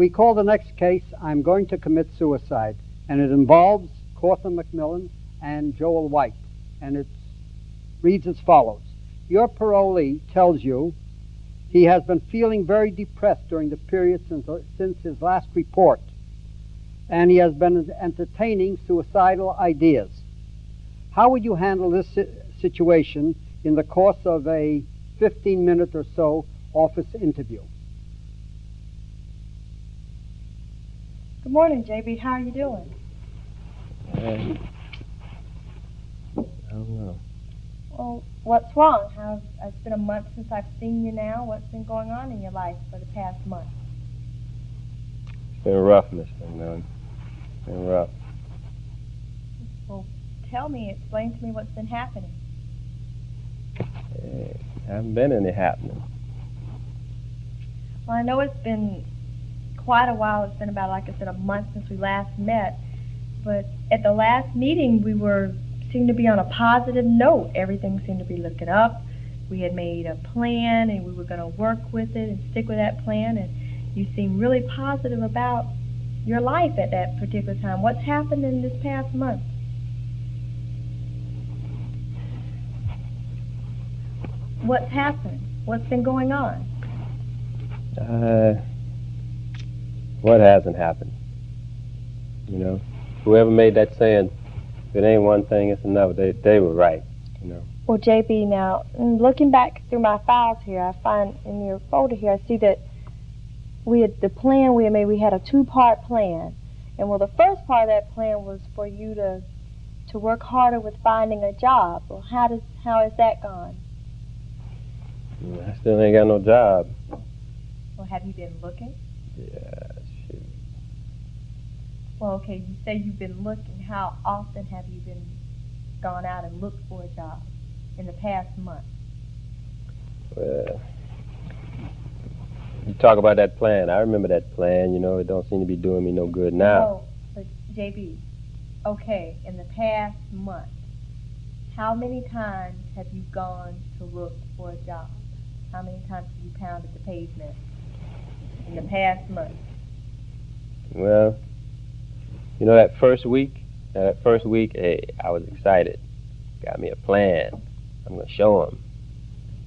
We call the next case, I'm Going to Commit Suicide, and it involves Cortha McMillan and Joel White, and it reads as follows. Your parolee tells you he has been feeling very depressed during the period since his last report, and he has been entertaining suicidal ideas. How would you handle this situation in the course of a 15-minute or so office interview? Good morning, JB. How are you doing? I don't know. Well, what's wrong? It's been a month since I've seen you now. What's been going on in your life for the past month? It's been rough, Miss McMillan. It's been rough. Well, tell me, explain to me what's been happening. There haven't been any happening. Well, I know it's been quite a while. It's been about, like I said, a month since we last met. But at the last meeting, we seemed to be on a positive note. Everything seemed to be looking up. We had made a plan, and we were going to work with it and stick with that plan. And you seemed really positive about your life at that particular time. What's happened in this past month? What's happened? What's been going on? What hasn't happened? You know, whoever made that saying, if it ain't one thing, it's another, they were right, you know. Well, JB, now, looking back through my files here, I find in your folder here, I see that the plan we had made, we had a two-part plan. And well, the first part of that plan was for you to work harder with finding a job. Well, how has that gone? I still ain't got no job. Well, have you been looking? Yeah, shoot. Well, okay, you say you've been looking. How often have you been gone out and looked for a job in the past month? Well, you talk about that plan. I remember that plan. You know, it don't seem to be doing me no good now. No, but JB, okay, in the past month, how many times have you gone to look for a job? How many times have you pounded the pavement in the past month? Well, you know, that first week, hey, I was excited. Got me a plan. I'm going to show them.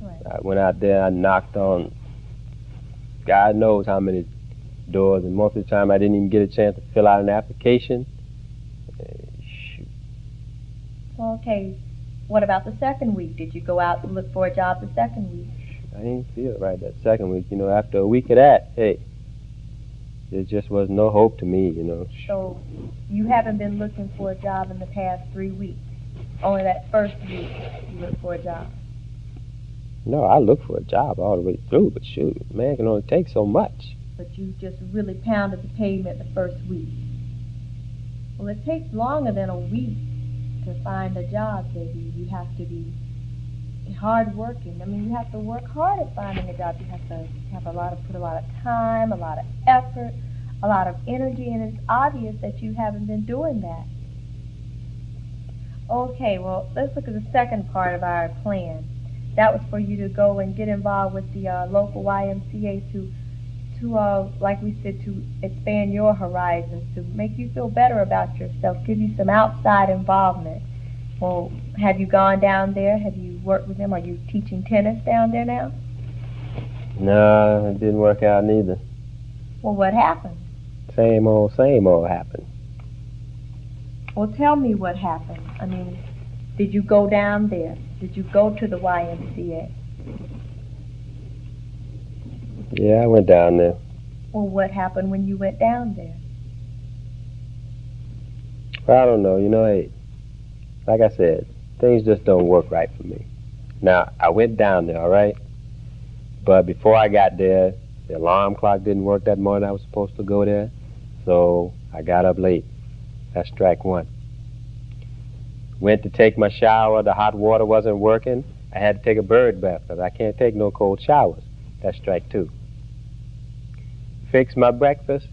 Right. I went out there, I knocked on God knows how many doors, and most of the time I didn't even get a chance to fill out an application. Shoot. Well, okay, what about the second week? Did you go out and look for a job the second week? I didn't feel it right that second week. You know, after a week of that, hey, there just was no hope to me, you know. So you haven't been looking for a job in the past 3 weeks? Only that first week you looked for a job? No, I looked for a job all the way through, but shoot, man can only take so much. But you just really pounded the pavement the first week. Well, it takes longer than a week to find a job, baby. You have to be hard working. I mean, you have to work hard at finding a job. You have to put a lot of time, a lot of effort, a lot of energy, and it's obvious that you haven't been doing that. Okay, well, let's look at the second part of our plan. That was for you to go and get involved with the local YMCA to like we said, to expand your horizons, to make you feel better about yourself, give you some outside involvement. Well, have you gone down there? Have you worked with them? Are you teaching tennis down there now? No, it didn't work out neither. Well, what happened? Same old happened. Well, tell me what happened. I mean, did you go down there? Did you go to the YMCA? Yeah, I went down there. Well, what happened when you went down there? Well, I don't know. You know, hey, like I said, things just don't work right for me. Now, I went down there, all right? But before I got there, the alarm clock didn't work that morning. I was supposed to go there. So I got up late. That's strike one. Went to take my shower. The hot water wasn't working. I had to take a bird bath because I can't take no cold showers. That's strike two. Fix my breakfast.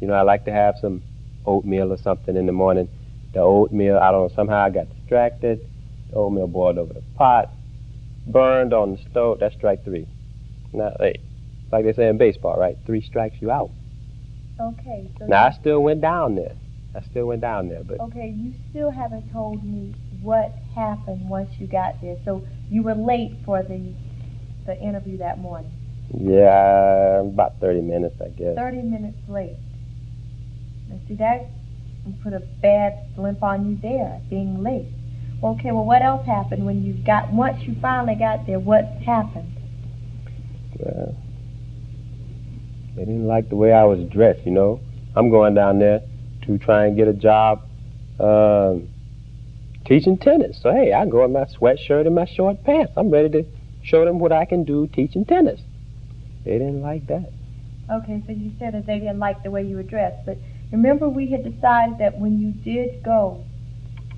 You know, I like to have some oatmeal or something in the morning. The oatmeal, I don't know, somehow I got distracted. The oatmeal boiled over the pot. Burned on the stove. That's strike three. Now, hey, like they say in baseball, right? 3 strikes, you out. Okay. So Now, I still went down there. But okay, you still haven't told me what happened once you got there. So you were late for the interview that morning. yeah, about 30 minutes, I guess. 30 minutes late. Now see, that put a bad limp on you there, being late. Okay, well, what else happened once you finally got there? What happened? Well, they didn't like the way I was dressed, you know. I'm going down there to try and get a job teaching tennis. So, hey, I go in my sweatshirt and my short pants. I'm ready to show them what I can do teaching tennis. They didn't like that. Okay, so you said that they didn't like the way you were dressed. But remember, we had decided that when you did go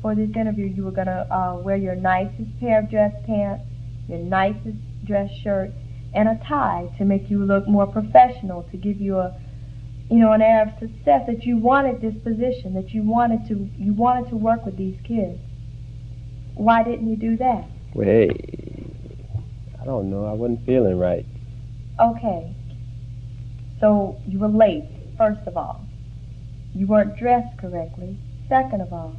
for this interview, you were going to wear your nicest pair of dress pants, your nicest dress shirt, and a tie to make you look more professional, to give you an air of success, that you wanted this position, that you wanted to work with these kids. Why didn't you do that? Well, hey, I don't know. I wasn't feeling right. Okay. So you were late, first of all. You weren't dressed correctly, second of all.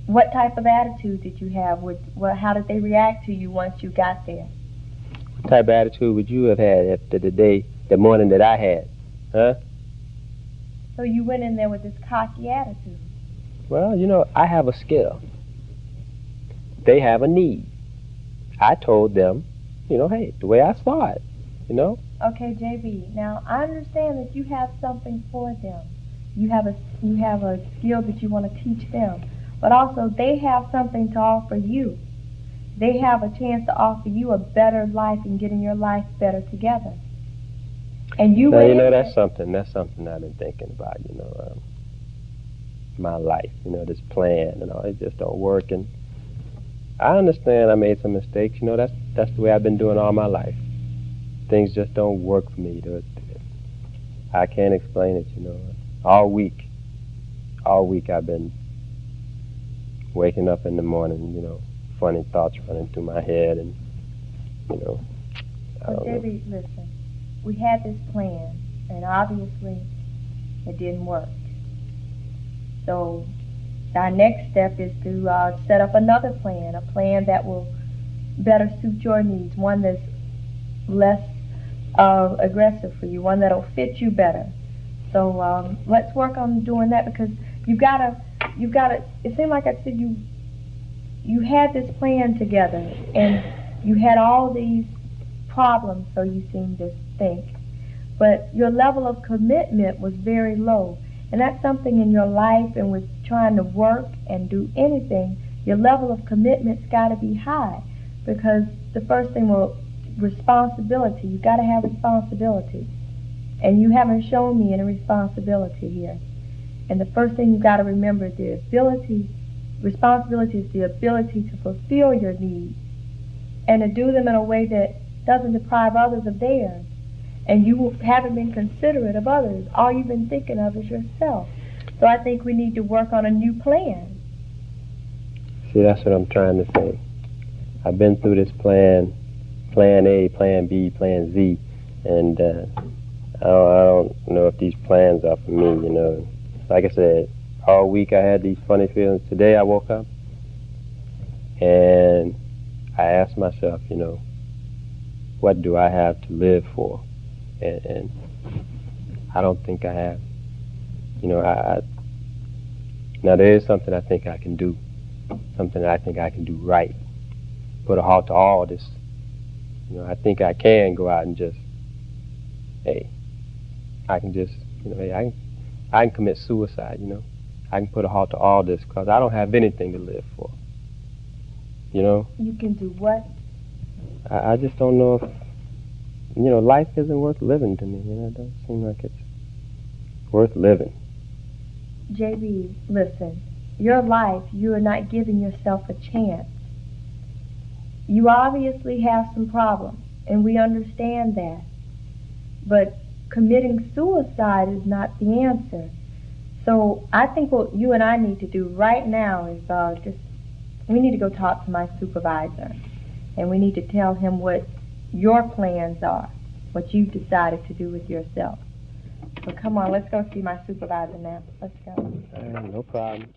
What type of attitude did you have? How did they react to you once you got there? What type of attitude would you have had after the morning that I had? Huh? So you went in there with this cocky attitude. Well, you know, I have a skill. They have a need. I told them, you know, hey, the way I saw it, you know. Okay, JB. Now I understand that you have something for them. You have a skill that you want to teach them, but also they have something to offer you. They have a chance to offer you a better life and getting your life better together. And you. Now, you know, that's something I've been thinking about. You know, my life. You know, this plan and all. It just don't work. And I understand I made some mistakes. You know, that's the way I've been doing all my life. Things just don't work for me. I can't explain it, you know. All week I've been waking up in the morning, you know, funny thoughts running through my head, and, you know, I don't know. JB, listen, we had this plan, and obviously it didn't work. So our next step is to set up another plan, a plan that will better suit your needs, one that's less aggressive for you, one that'll fit you better. So let's work on doing that, because you've got to, it seemed like I said you had this plan together, and you had all these problems, so you seem to think, but your level of commitment was very low. And that's something in your life, and with trying to work and do anything, your level of commitment's got to be high, because the first thing responsibility. You got to have responsibility, and you haven't shown me any responsibility here. And the first thing you got to remember is responsibility is the ability to fulfill your needs and to do them in a way that doesn't deprive others of theirs. And you haven't been considerate of others. All you've been thinking of is yourself. So I think we need to work on a new plan. See, that's what I'm trying to say. I've been through this plan A, plan B, plan Z, and I don't know if these plans are for me, you know. Like I said, all week I had these funny feelings. Today I woke up and I asked myself, you know, what do I have to live for? And I don't think I have. You know, now there is something I think I can do, something that I think I can do right, put a halt to all this. You know, I think I can go out and just, hey, I can just, you know, hey, I can commit suicide, you know. I can put a halt to all this, because I don't have anything to live for. You know? You can do what? I just don't know if, you know, life isn't worth living to me. You know, it doesn't seem like it's worth living. JB, listen, your life, you are not giving yourself a chance. You obviously have some problems, and we understand that. But committing suicide is not the answer. So I think what you and I need to do right now is we need to go talk to my supervisor, and we need to tell him what your plans are, what you've decided to do with yourself. So come on, let's go see my supervisor now. Let's go. No problem.